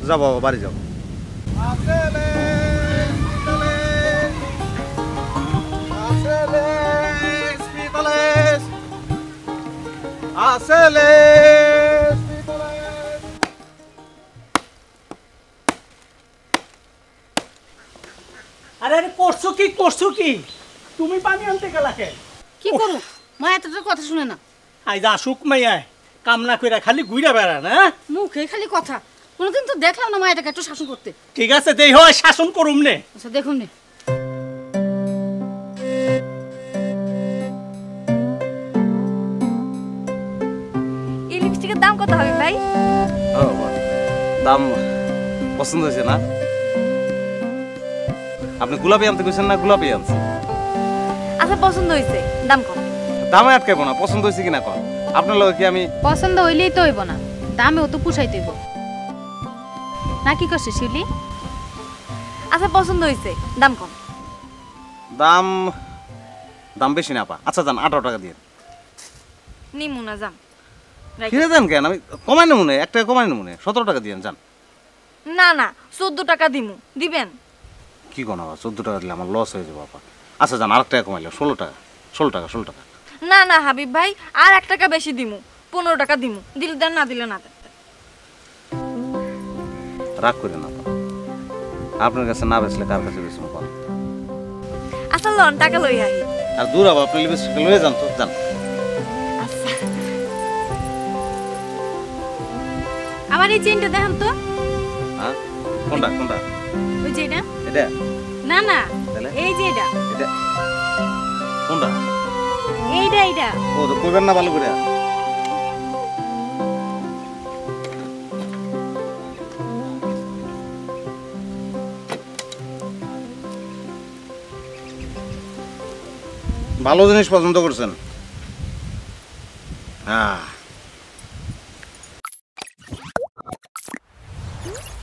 যাও বাবা বাড়ি যাও। আরে আরে করছো কি তুমি পানি আনতে গেলা কে? কি করু মা এতটা কথা শুনে না। আইজ আসুক মাইয়ায় কামনা কইরা খালি ঘুইরা বেড়া না। মুখে খালি কথা, কোনোদিন তো দেখলাম না মা এটাকে একটু শাসন করতে। ঠিক আছে দেই হয় শাসন করুম নে। আচ্ছা দেখুন নে। এই লিপস্টিকের দাম কত হবে ভাই? দাম পছন্দ হয়েছে না? আপনি গোলাপি আনতে কইছেন না? গোলাপি আনছি। আচ্ছা পছন্দ হয়েছে, দাম কম। দামে আটকাইবো না, পছন্দ হয়েছে কিনা কন। আপনার লগে কি আমি পছন্দ হইলেই তো হইব না, দামেও তো পুষাইতে হইব না। কি করছে শিউলি? আচ্ছা পছন্দ হয়েছে, দাম কম। দাম দাম বেশি না আপা। আচ্ছা যান 18 টাকা দিয়ে। নিমু না যাম। কিনে দেন কেন? আমি কমাই নেবো না, 1 টাকা কমাই নেবো না, 17 টাকা দিয়ে যান। না না 14 টাকা দিমু, দিবেন? কি কোন আবার 14 টাকা দিলে আমার লস হয়ে যাবে আপা। আচ্ছা যান আর টাকা কমাইলে 16 টাকা। 16 টাকা। না না হাবিব ভাই, আর 1 টাকা বেশি দিমু, 15 টাকা দিমু। দিলে দেন, না দিলে না দেন। রাগ করে না আপা, আপনার কাছে না বেচলে কার কাছে বেচবো বল? আচ্ছা লন, টাকা লই আই। আর দূর আবার আপনি লিপস্টিক লয়ে যান তো, যান। আচ্ছা আমার এই চেইনটা দেখেন তো। হ্যাঁ কোনটা? ওই যে এটা। এটা? না না তাহলে এই যে এটা। এটা কোনটা? এইটা। ও তো কইবেন না ভালো করে। ভালো জিনিস পছন্দ করছেন। হ্যাঁ